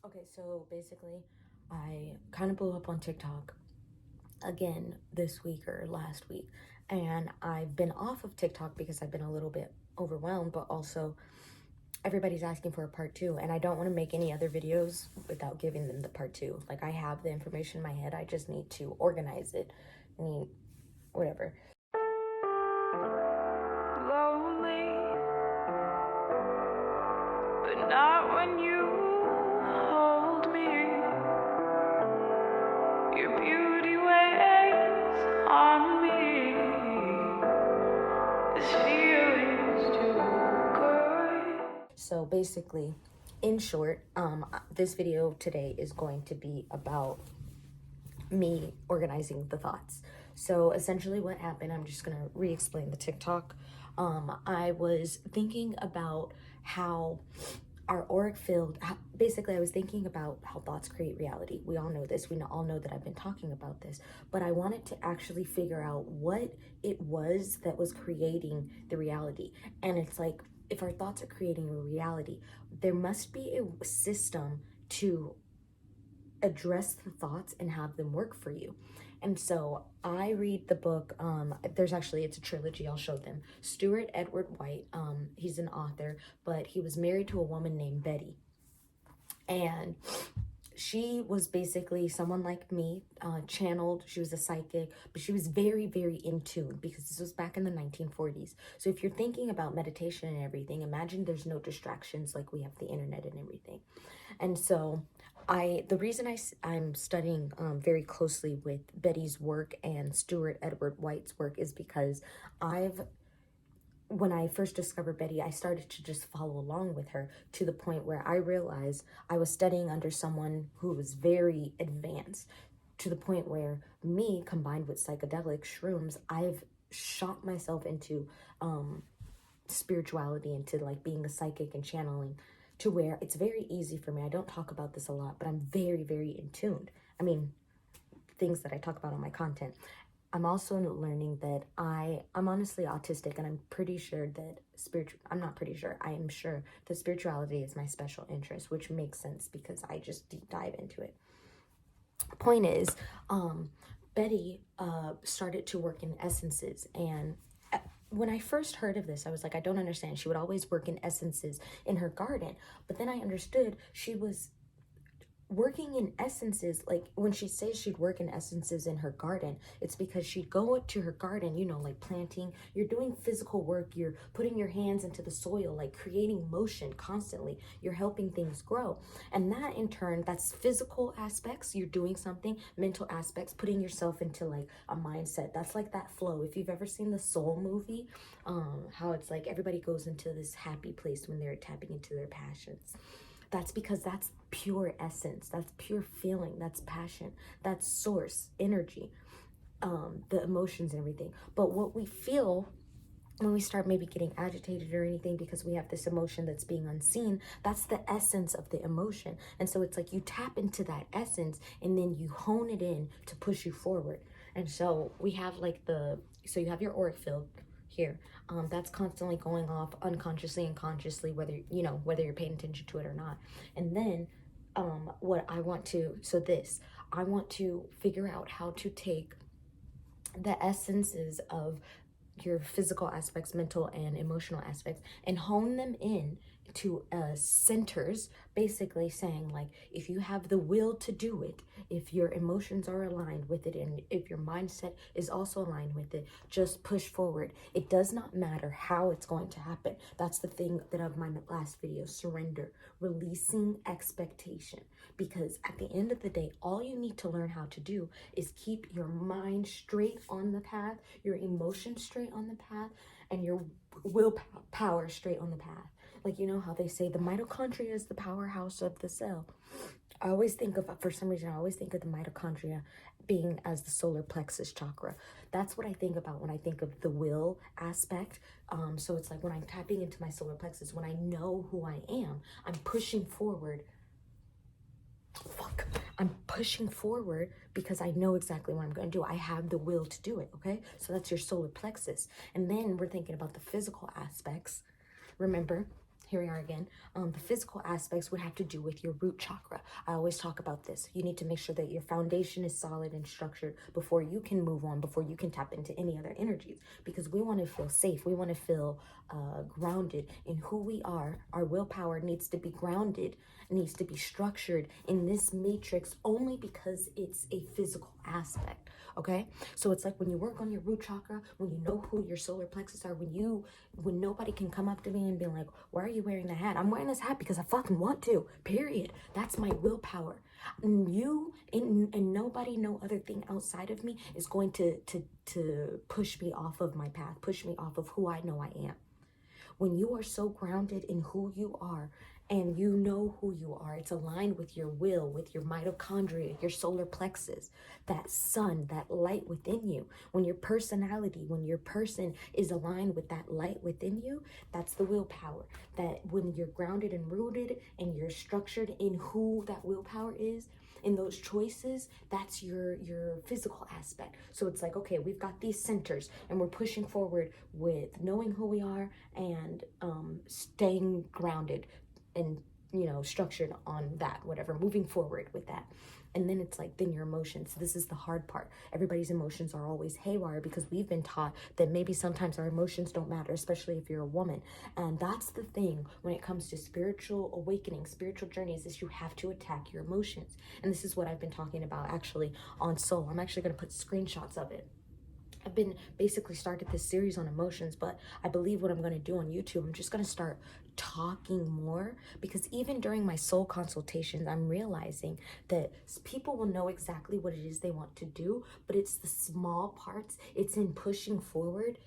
Okay, so basically, I kind of blew up on TikTok again this week or last week, and I've been off of TikTok because I've been a little bit overwhelmed, but also everybody's asking for a part two, and I don't want to make any other videos without giving them the part two. Like, I have the information in my head, I just need to organize it, need whatever. Lonely, but not when you hold me. Your beauty weighs on me. This feeling's too good. So basically, in short, this video today is going to be about me organizing the thoughts. So essentially what happened, I'm just gonna re-explain the TikTok. I was thinking about how our auric field, basically I was thinking about how thoughts create reality. We all know this, we all know that I've been talking about this, but I wanted to actually figure out what it was that was creating the reality. And it's like, if our thoughts are creating a reality, there must be a system to address the thoughts and have them work for you. And so I read the book, it's a trilogy, I'll show them. Stuart Edward White, he's an author, but he was married to a woman named Betty. And she was basically someone like me, channeled. She was a psychic, but she was very, very in tune because this was back in the 1940s. So if you're thinking about meditation and everything, imagine there's no distractions like we have the internet and everything. And so the reason I'm studying very closely with Betty's work and Stuart Edward White's work is because when I first discovered Betty, I started to just follow along with her to the point where I realized I was studying under someone who was very advanced, to the point where me, combined with psychedelic shrooms, I've shot myself into spirituality, into like being a psychic and channeling, to where it's very easy for me. I don't talk about this a lot, but I'm very, very in tuned. I mean, things that I talk about on my content. I'm also learning that I'm honestly autistic, and I'm pretty sure that I'm not pretty sure, I am sure that spirituality is my special interest, which makes sense because I just deep dive into it. Point is, Betty started to work in essences, and when I first heard of this, I was like, I don't understand. She would always work in essences in her garden. But then I understood she was working in essences. Like when she says she'd work in essences in her garden, it's because she'd go to her garden, you know, like planting. You're doing physical work. You're putting your hands into the soil, like creating motion constantly. You're helping things grow. And that in turn, that's physical aspects. You're doing something, mental aspects, putting yourself into like a mindset. That's like that flow. If you've ever seen the Soul movie, how it's like everybody goes into this happy place when they're tapping into their passions. That's because that's pure essence, that's pure feeling, that's passion, that's source energy, the emotions and everything. But what we feel when we start maybe getting agitated or anything because we have this emotion that's being unseen, that's the essence of the emotion. And so it's like you tap into that essence and then you hone it in to push you forward. And so we have like so you have your auric field here, that's constantly going off unconsciously and consciously, whether you're paying attention to it or not. And then I want to figure out how to take the essences of your physical aspects, mental and emotional aspects, and hone them in to centers, basically saying like, if you have the will to do it, if your emotions are aligned with it, and if your mindset is also aligned with it, just push forward. It does not matter how it's going to happen. That's the thing that of my last video, surrender, releasing expectation. Because at the end of the day, all you need to learn how to do is keep your mind straight on the path, your emotions straight on the path, and your willpower straight on the path. Like, you know how they say the mitochondria is the powerhouse of the cell. For some reason, I always think of the mitochondria being as the solar plexus chakra. That's what I think about when I think of the will aspect. So it's like when I'm tapping into my solar plexus, when I know who I am, I'm pushing forward. I'm pushing forward because I know exactly what I'm going to do. I have the will to do it, okay? So that's your solar plexus. And then we're thinking about the physical aspects. Remember, here we are again. The physical aspects would have to do with your root chakra. I always talk about this. You need to make sure that your foundation is solid and structured before you can move on, before you can tap into any other energies, because we want to feel safe. We want to feel grounded in who we are. Our willpower needs to be grounded, needs to be structured in this matrix only because it's a physical aspect. Okay, so it's like when you work on your root chakra, when you know who your solar plexus are, when nobody can come up to me and be like, why are you wearing the hat? I'm wearing this hat because I fucking want to, period. That's my willpower. And nobody, no other thing outside of me is going to push me off of my path, push me off of who I know I am. When you are so grounded in who you are and you know who you are, it's aligned with your will, with your mitochondria, your solar plexus, that sun, that light within you. When your personality, when your person is aligned with that light within you, that's the willpower. That when you're grounded and rooted and you're structured in who that willpower is, in those choices, that's your physical aspect. So it's like, okay, we've got these centers and we're pushing forward with knowing who we are and staying grounded and, you know, structured on that, whatever, moving forward with that. And then it's like, then your emotions. This is the hard part. Everybody's emotions are always haywire because we've been taught that maybe sometimes our emotions don't matter, especially if you're a woman. And that's the thing when it comes to spiritual awakening, spiritual journeys, is you have to attack your emotions. And this is what I've been talking about actually on Soul. I'm actually going to put screenshots of it. I've been basically started this series on emotions, but I believe what I'm going to do on YouTube, I'm just going to start talking more, because even during my soul consultations, I'm realizing that people will know exactly what it is they want to do, but it's the small parts. It's in pushing forward,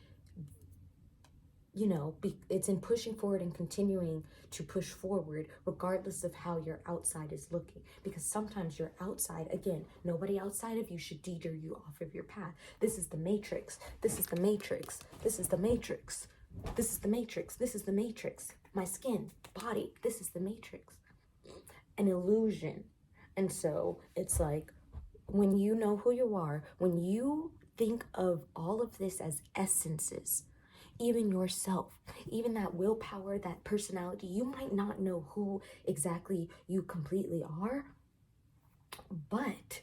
you know, it's in pushing forward and continuing to push forward regardless of how your outside is looking. Because sometimes your outside, again, nobody outside of you should deter you off of your path. This is the matrix. This is the matrix. This is the matrix. This is the matrix. This is the matrix. My skin, body, this is the matrix. An illusion. And so it's like, when you know who you are, when you think of all of this as essences, even yourself, even that willpower, that personality, you might not know who exactly you completely are, but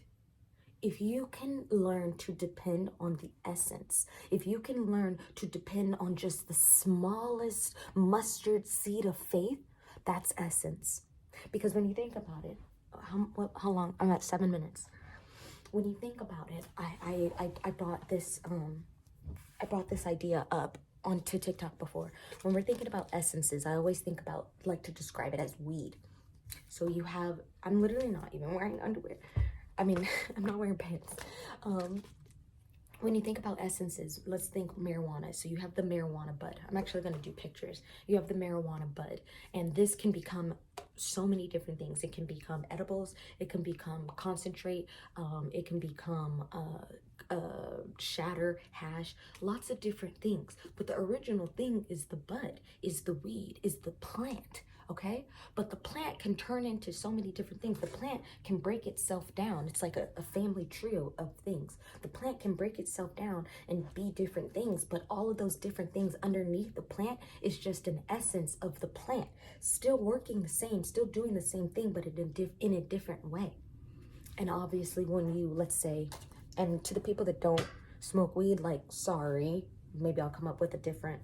if you can learn to depend on the essence, if you can learn to depend on just the smallest mustard seed of faith, that's essence. Because when you think about it, how long? I'm at 7 minutes. When you think about it, I brought this idea up onto TikTok before. When we're thinking about essences, I always like to describe it as weed. So you have, I'm literally not even wearing underwear. I mean, I'm not wearing pants. When you think about essences, let's think marijuana. So you have the marijuana bud. I'm actually going to do pictures. You have the marijuana bud, and this can become so many different things. It can become edibles. It can become concentrate. It can become shatter, hash, lots of different things. But the original thing is the bud, is the weed, is the plant. Okay, but the plant can turn into so many different things. The plant can break itself down. It's like a family trio of things. The plant can break itself down and be different things, but all of those different things underneath the plant is just an essence of the plant, still working the same, still doing the same thing, but in a different way. And obviously when you, let's say, and to the people that don't smoke weed, like, sorry, maybe I'll come up with a different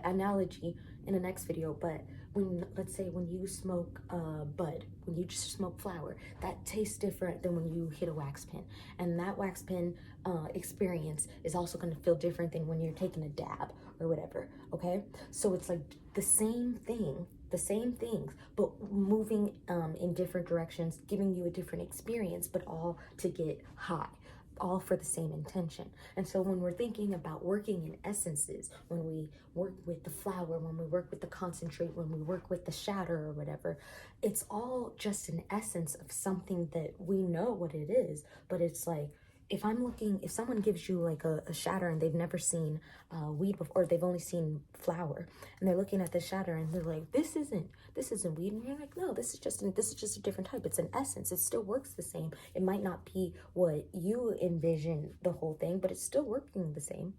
analogy in the next video, but let's say when you smoke bud, when you just smoke flower, that tastes different than when you hit a wax pen, and that wax pen experience is also going to feel different than when you're taking a dab or whatever. Okay, so it's like the same thing, the same things, but moving in different directions, giving you a different experience, but all to get high, all for the same intention. And so when we're thinking about working in essences, when we work with the flower, when we work with the concentrate, when we work with the shatter or whatever, it's all just an essence of something that we know what it is. But it's like, if someone gives you like a shatter and they've never seen weed before, or they've only seen flower, and they're looking at the shatter and they're like, this isn't weed, and you're like, no, this is just a different type. It's an essence. It still works the same. It might not be what you envision the whole thing, but it's still working the same.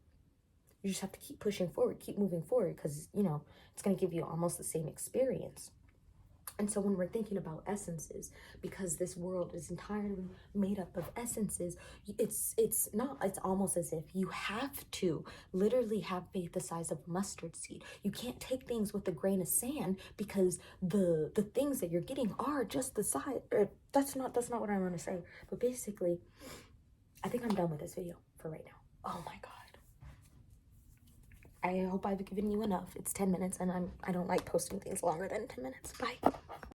You just have to keep pushing forward, keep moving forward, because, you know, it's going to give you almost the same experience. And so when we're thinking about essences, because this world is entirely made up of essences, it's almost as if you have to literally have faith the size of a mustard seed. You can't take things with a grain of sand, because the things that you're getting are just the size. That's not what I want to say. But basically, I think I'm done with this video for right now. Oh my God. I hope I've given you enough. It's 10 minutes and I don't like posting things longer than 10 minutes. Bye.